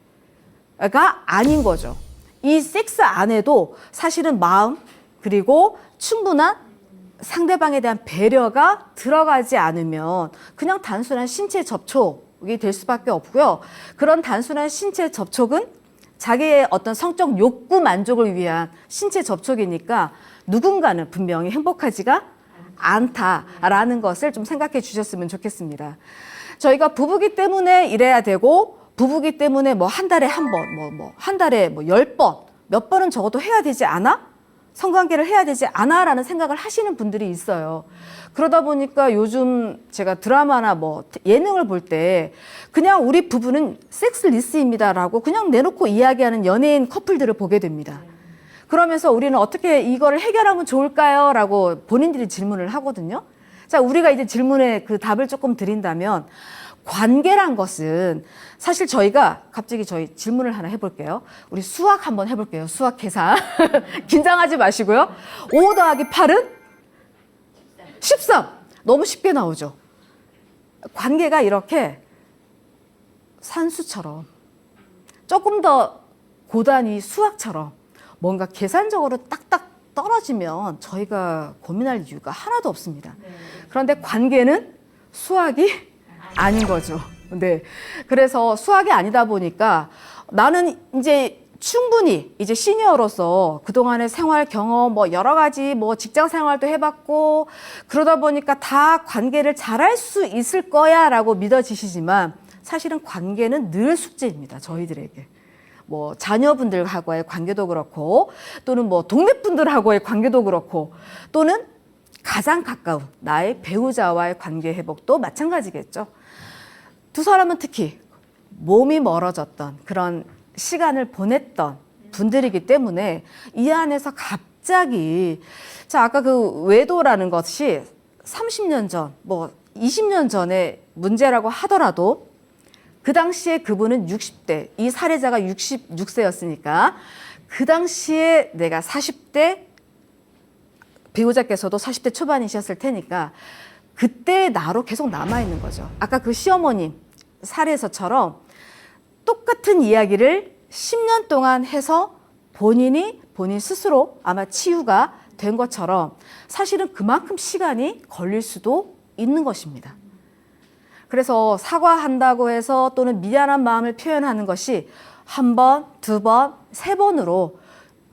가 아닌 거죠. 이 섹스 안에도 사실은 마음 그리고 충분한 상대방에 대한 배려가 들어가지 않으면 그냥 단순한 신체 접촉이 될 수밖에 없고요. 그런 단순한 신체 접촉은 자기의 어떤 성적 욕구 만족을 위한 신체 접촉이니까 누군가는 분명히 행복하지가 않다라는 것을 좀 생각해 주셨으면 좋겠습니다. 저희가 부부기 때문에 이래야 되고 부부기 때문에 뭐 한 달에 한 번, 한 달에 10번, 몇 번은 적어도 해야 되지 않아? 성관계를 해야 되지 않아? 라는 생각을 하시는 분들이 있어요. 그러다 보니까 요즘 제가 드라마나 뭐 예능을 볼 때 그냥 우리 부부는 섹스리스입니다라고 그냥 내놓고 이야기하는 연예인 커플들을 보게 됩니다. 그러면서 우리는 어떻게 이거를 해결하면 좋을까요? 라고 본인들이 질문을 하거든요. 자, 우리가 이제 질문에 그 답을 조금 드린다면 관계란 것은 사실 저희가 갑자기 저희 질문을 하나 해볼게요. 우리 수학 한번 해볼게요. 수학 계산. 긴장하지 마시고요. 5 더하기 8은? 13. 너무 쉽게 나오죠. 관계가 이렇게 산수처럼 조금 더 고단위 수학처럼 뭔가 계산적으로 딱딱 떨어지면 저희가 고민할 이유가 하나도 없습니다. 그런데 관계는 수학이 아닌 거죠. 네. 그래서 수학이 아니다 보니까 나는 이제 충분히 이제 시니어로서 그동안의 생활 경험, 뭐 여러 가지 뭐 직장 생활도 해봤고 그러다 보니까 다 관계를 잘할 수 있을 거야 라고 믿어지시지만 사실은 관계는 늘 숙제입니다. 저희들에게. 뭐 자녀분들하고의 관계도 그렇고 또는 뭐 동네 분들하고의 관계도 그렇고 또는 가장 가까운 나의 배우자와의 관계 회복도 마찬가지겠죠. 두 사람은 특히 몸이 멀어졌던 그런 시간을 보냈던 분들이기 때문에 이 안에서 갑자기 자 아까 그 외도라는 것이 30년 전, 뭐 20년 전의 문제라고 하더라도 그 당시에 그분은 60대, 이 살해자가 66세였으니까 그 당시에 내가 40대, 배우자께서도 40대 초반이셨을 테니까 그때 나로 계속 남아있는 거죠. 아까 그 시어머님 사례에서처럼 똑같은 이야기를 10년 동안 해서 본인 스스로 아마 치유가 된 것처럼 사실은 그만큼 시간이 걸릴 수도 있는 것입니다. 그래서 사과한다고 해서 또는 미안한 마음을 표현하는 것이 한 번, 두 번, 세 번으로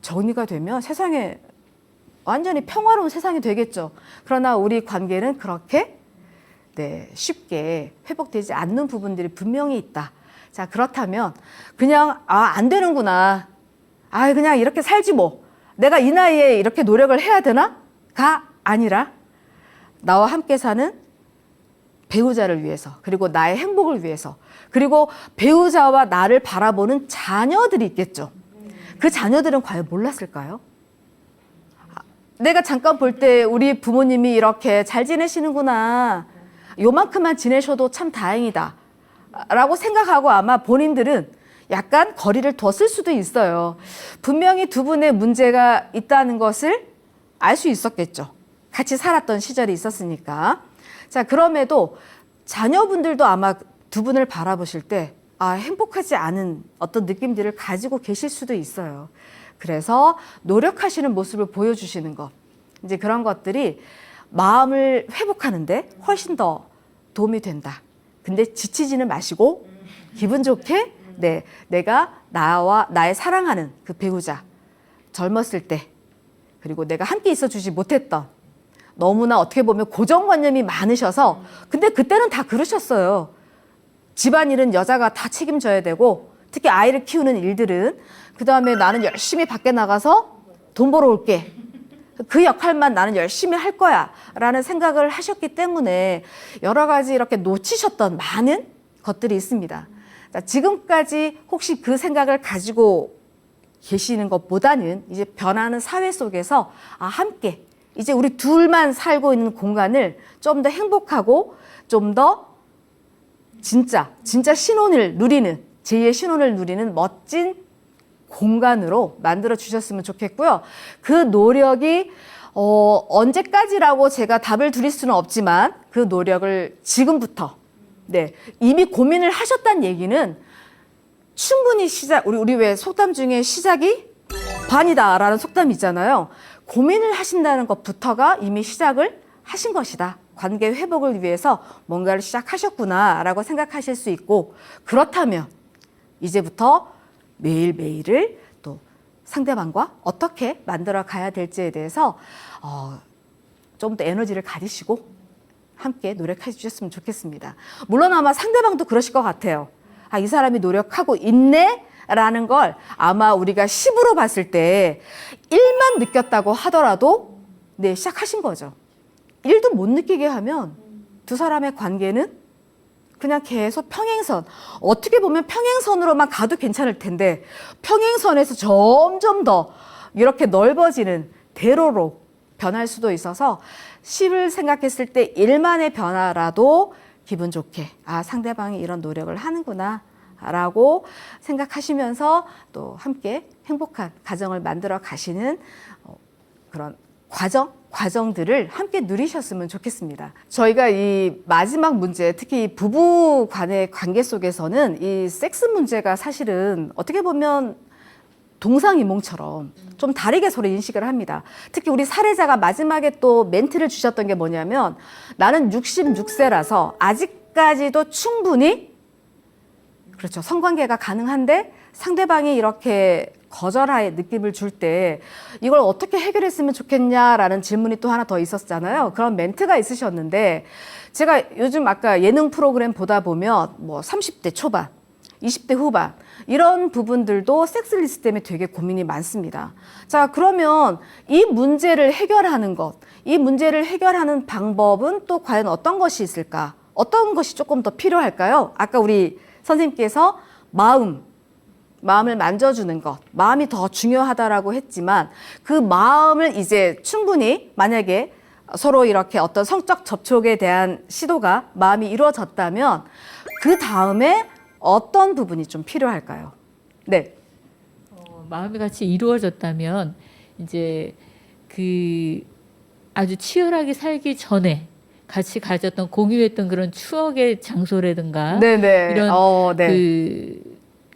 정리가 되면 세상에 완전히 평화로운 세상이 되겠죠. 그러나 우리 관계는 그렇게 쉽게 회복되지 않는 부분들이 분명히 있다. 자, 그렇다면 그냥 안 되는구나. 그냥 이렇게 살지 뭐. 내가 이 나이에 이렇게 노력을 해야 되나? 가 아니라 나와 함께 사는 배우자를 위해서 그리고 나의 행복을 위해서 그리고 배우자와 나를 바라보는 자녀들이 있겠죠. 그 자녀들은 과연 몰랐을까요? 내가 잠깐 볼 때 우리 부모님이 이렇게 잘 지내시는구나. 요만큼만 지내셔도 참 다행이다. 라고 생각하고 아마 본인들은 약간 거리를 뒀을 수도 있어요. 분명히 두 분의 문제가 있다는 것을 알 수 있었겠죠. 같이 살았던 시절이 있었으니까. 자, 그럼에도 자녀분들도 아마 두 분을 바라보실 때 행복하지 않은 어떤 느낌들을 가지고 계실 수도 있어요. 그래서 노력하시는 모습을 보여주시는 것. 이제 그런 것들이 마음을 회복하는데 훨씬 더 도움이 된다. 근데 지치지는 마시고 기분 좋게 내가 나와 나의 사랑하는 그 배우자 젊었을 때 그리고 내가 함께 있어주지 못했던 너무나 어떻게 보면 고정관념이 많으셔서 근데 그때는 다 그러셨어요. 집안일은 여자가 다 책임져야 되고 특히 아이를 키우는 일들은 그다음에 나는 열심히 밖에 나가서 돈 벌어 올게. 그 역할만 나는 열심히 할 거야 라는 생각을 하셨기 때문에 여러 가지 이렇게 놓치셨던 많은 것들이 있습니다. 자, 지금까지 혹시 그 생각을 가지고 계시는 것보다는 이제 변하는 사회 속에서 함께 이제 우리 둘만 살고 있는 공간을 좀 더 행복하고 좀 더 진짜 신혼을 누리는 제2의 신혼을 누리는 멋진 공간으로 만들어 주셨으면 좋겠고요. 그 노력이 언제까지라고 제가 답을 드릴 수는 없지만 그 노력을 지금부터 이미 고민을 하셨다는 얘기는 충분히 우리 왜 속담 중에 시작이 반이다라는 속담이 있잖아요. 고민을 하신다는 것부터가 이미 시작을 하신 것이다. 관계 회복을 위해서 뭔가를 시작하셨구나라고 생각하실 수 있고 그렇다면 이제부터 매일매일을 또 상대방과 어떻게 만들어 가야 될지에 대해서 좀 더 에너지를 가지시고 함께 노력해 주셨으면 좋겠습니다. 물론 아마 상대방도 그러실 것 같아요. 이 사람이 노력하고 있네? 라는 걸 아마 우리가 10으로 봤을 때 1만 느꼈다고 하더라도 시작하신 거죠. 1도 못 느끼게 하면 두 사람의 관계는 그냥 계속 평행선. 어떻게 보면 평행선으로만 가도 괜찮을 텐데 평행선에서 점점 더 이렇게 넓어지는 대로로 변할 수도 있어서 10을 생각했을 때 1만의 변화라도 기분 좋게 상대방이 이런 노력을 하는구나 라고 생각하시면서 또 함께 행복한 가정을 만들어 가시는 그런 과정들을 함께 누리셨으면 좋겠습니다. 저희가 이 마지막 문제, 특히 부부 간의 관계 속에서는 이 섹스 문제가 사실은 어떻게 보면 동상이몽처럼 좀 다르게 서로 인식을 합니다. 특히 우리 사례자가 마지막에 또 멘트를 주셨던 게 뭐냐면 나는 66세라서 아직까지도 충분히 그렇죠. 성관계가 가능한데 상대방이 이렇게 거절의 느낌을 줄 때 이걸 어떻게 해결했으면 좋겠냐라는 질문이 또 하나 더 있었잖아요. 그런 멘트가 있으셨는데 제가 요즘 아까 예능 프로그램 보다 보면 뭐 30대 초반, 20대 후반 이런 부분들도 섹스리스 때문에 되게 고민이 많습니다. 자, 그러면 이 문제를 해결하는 것, 이 문제를 해결하는 방법은 또 과연 어떤 것이 있을까? 어떤 것이 조금 더 필요할까요? 아까 우리 선생님께서 마음을 만져주는 것, 마음이 더 중요하다라고 했지만 그 마음을 이제 충분히 만약에 서로 이렇게 어떤 성적 접촉에 대한 시도가 마음이 이루어졌다면 그 다음에 어떤 부분이 좀 필요할까요? 네. 마음이 같이 이루어졌다면 이제 그 아주 치열하게 살기 전에 같이 가졌던 공유했던 그런 추억의 장소라든가 네네. 이런 네.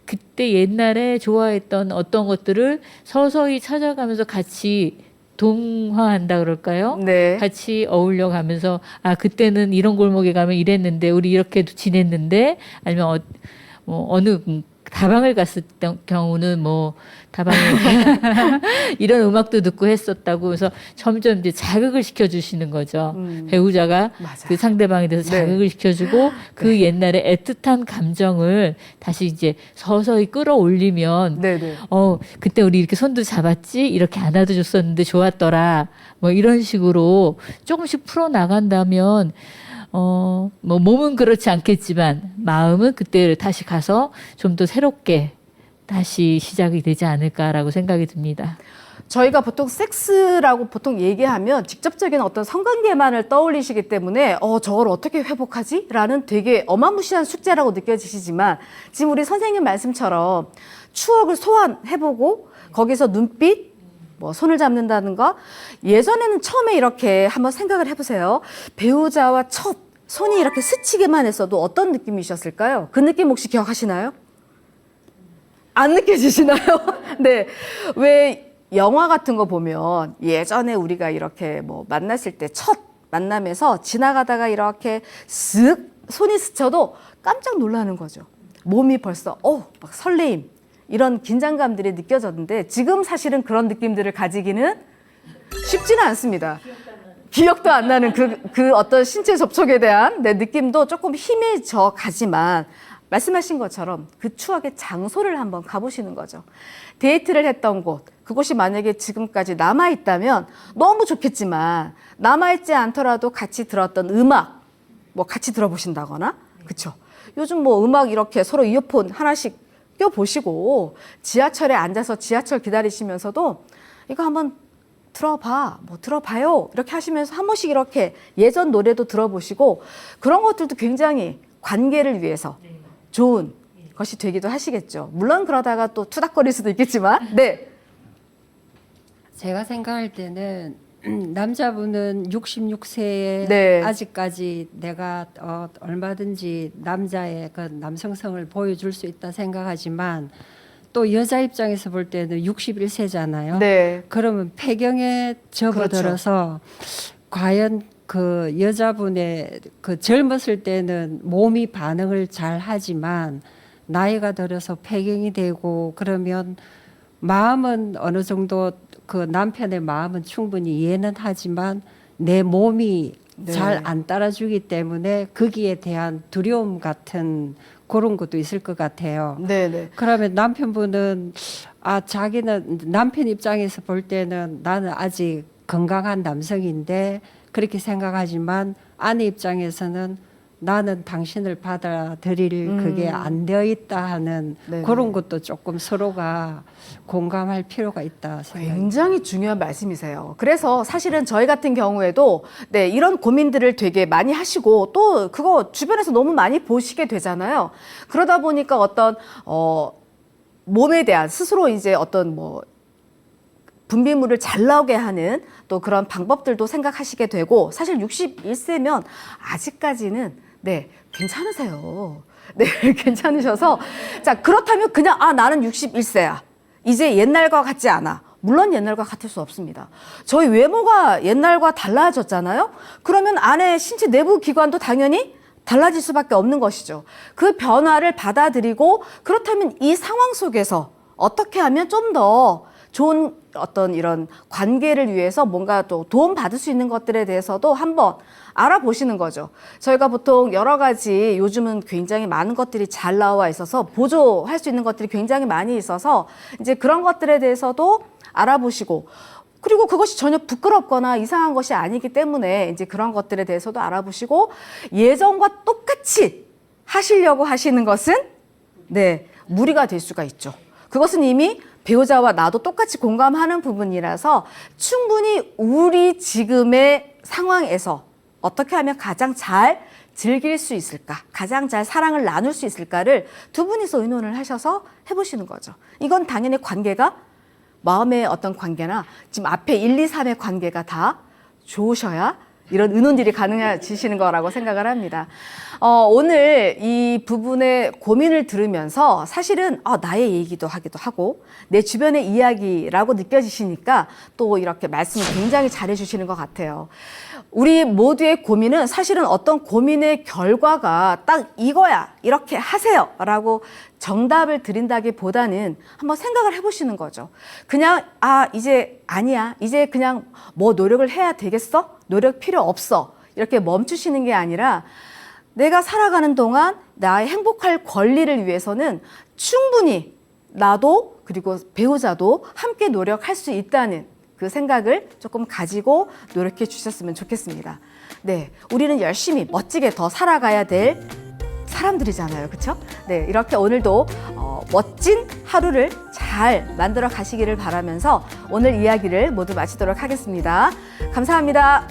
그때 옛날에 좋아했던 어떤 것들을 서서히 찾아가면서 같이 동화한다 그럴까요? 네. 같이 어울려 가면서 아 그때는 이런 골목에 가면 이랬는데 우리 이렇게 지냈는데 아니면 어느 다방을 갔을 경우는 뭐 다방에 이런 음악도 듣고 했었다고 해서 점점 이제 자극을 시켜주시는 거죠. 배우자가 맞아요. 그 상대방에 대해서 네. 자극을 시켜주고 그 옛날에 애틋한 감정을 다시 이제 서서히 끌어올리면 네네. 그때 우리 이렇게 손도 잡았지 이렇게 안아도 줬었는데 좋았더라 뭐 이런 식으로 조금씩 풀어 나간다면 뭐 몸은 그렇지 않겠지만 마음은 그때 다시 가서 좀 더 새롭게 다시 시작이 되지 않을까라고 생각이 듭니다. 저희가 보통 섹스라고 보통 얘기하면 직접적인 어떤 성관계만을 떠올리시기 때문에 저걸 어떻게 회복하지? 라는 되게 어마무시한 숙제라고 느껴지시지만 지금 우리 선생님 말씀처럼 추억을 소환해보고 거기서 눈빛, 뭐 손을 잡는다든가 예전에는 처음에 이렇게 한번 생각을 해보세요. 배우자와 첫 손이 이렇게 스치기만 했어도 어떤 느낌이셨을까요? 그 느낌 혹시 기억하시나요? 안 느껴지시나요? 네. 왜 영화 같은 거 보면 예전에 우리가 이렇게 뭐 만났을 때 첫 만남에서 지나가다가 이렇게 쓱 손이 스쳐도 깜짝 놀라는 거죠. 몸이 벌써 막 설레임 이런 긴장감들이 느껴졌는데 지금 사실은 그런 느낌들을 가지기는 쉽지는 않습니다. 기억도 안 나는 그 어떤 신체 접촉에 대한 내 느낌도 조금 희미해져 가지만 말씀하신 것처럼 그 추억의 장소를 한번 가보시는 거죠. 데이트를 했던 곳, 그곳이 만약에 지금까지 남아있다면 너무 좋겠지만 남아있지 않더라도 같이 들었던 음악, 뭐 같이 들어보신다거나, 그쵸? 요즘 뭐 음악 이렇게 서로 이어폰 하나씩 껴보시고 지하철에 앉아서 지하철 기다리시면서도 이거 한번 들어봐요. 이렇게 하시면서 한 번씩 이렇게 예전 노래도 들어보시고 그런 것들도 굉장히 관계를 위해서 좋은 것이 되기도 하시겠죠. 물론 그러다가 또 투닥거릴 수도 있겠지만, 네. 제가 생각할 때는 남자분은 66세에 네. 아직까지 내가 얼마든지 남자의 그 남성성을 보여줄 수 있다 생각하지만 또 여자 입장에서 볼 때는 61세잖아요. 네. 그러면 폐경에 접어들어서 과연 그 여자분의 그 젊었을 때는 몸이 반응을 잘 하지만 나이가 들어서 폐경이 되고 그러면 마음은 어느 정도 그 남편의 마음은 충분히 이해는 하지만 내 몸이 네. 잘 안 따라주기 때문에 거기에 대한 두려움 같은 그런 것도 있을 것 같아요. 네네. 그러면 남편분은 자기는 남편 입장에서 볼 때는 나는 아직 건강한 남성인데 그렇게 생각하지만 아내 입장에서는 나는 당신을 받아들일 그게 안 되어 있다 하는 네네. 그런 것도 조금 서로가 공감할 필요가 있다 생각합니다. 굉장히 중요한 말씀이세요. 그래서 사실은 저희 같은 경우에도 네, 이런 고민들을 되게 많이 하시고 또 그거 주변에서 너무 많이 보시게 되잖아요. 그러다 보니까 어떤 몸에 대한 스스로 이제 어떤 뭐 분비물을 잘 나오게 하는 또 그런 방법들도 생각하시게 되고 사실 61세면 아직까지는 네, 괜찮으세요. 네, 괜찮으셔서 자, 그렇다면 그냥 나는 61세야. 이제 옛날과 같지 않아. 물론 옛날과 같을 수 없습니다. 저희 외모가 옛날과 달라졌잖아요. 그러면 안에 신체 내부 기관도 당연히 달라질 수밖에 없는 것이죠. 그 변화를 받아들이고 그렇다면 이 상황 속에서 어떻게 하면 좀 더 좋은 어떤 이런 관계를 위해서 뭔가 또 도움 받을 수 있는 것들에 대해서도 한번 알아보시는 거죠. 저희가 보통 여러 가지 요즘은 굉장히 많은 것들이 잘 나와 있어서 보조할 수 있는 것들이 굉장히 많이 있어서 이제 그런 것들에 대해서도 알아보시고, 그리고 그것이 전혀 부끄럽거나 이상한 것이 아니기 때문에 이제 그런 것들에 대해서도 알아보시고, 예전과 똑같이 하시려고 하시는 것은 네, 무리가 될 수가 있죠. 그것은 이미 배우자와 나도 똑같이 공감하는 부분이라서 충분히 우리 지금의 상황에서 어떻게 하면 가장 잘 즐길 수 있을까, 가장 잘 사랑을 나눌 수 있을까를 두 분이서 의논을 하셔서 해보시는 거죠. 이건 당연히 관계가, 마음의 어떤 관계나 지금 앞에 1, 2, 3의 관계가 다 좋으셔야 이런 의논들이 가능해지시는 거라고 생각을 합니다. 오늘 이 부분의 고민을 들으면서 사실은 나의 얘기도 하기도 하고 내 주변의 이야기라고 느껴지시니까 또 이렇게 말씀을 굉장히 잘해주시는 것 같아요. 우리 모두의 고민은 사실은 어떤 고민의 결과가 딱 이거야, 이렇게 하세요 라고 정답을 드린다기보다는 한번 생각을 해보시는 거죠. 그냥 이제 아니야, 이제 그냥 뭐 노력을 해야 되겠어? 노력 필요 없어, 이렇게 멈추시는 게 아니라 내가 살아가는 동안 나의 행복할 권리를 위해서는 충분히 나도 그리고 배우자도 함께 노력할 수 있다는 그 생각을 조금 가지고 노력해 주셨으면 좋겠습니다. 네, 우리는 열심히 멋지게 더 살아가야 될 사람들이잖아요. 그렇죠? 네, 이렇게 오늘도 멋진 하루를 잘 만들어 가시기를 바라면서 오늘 이야기를 모두 마치도록 하겠습니다. 감사합니다.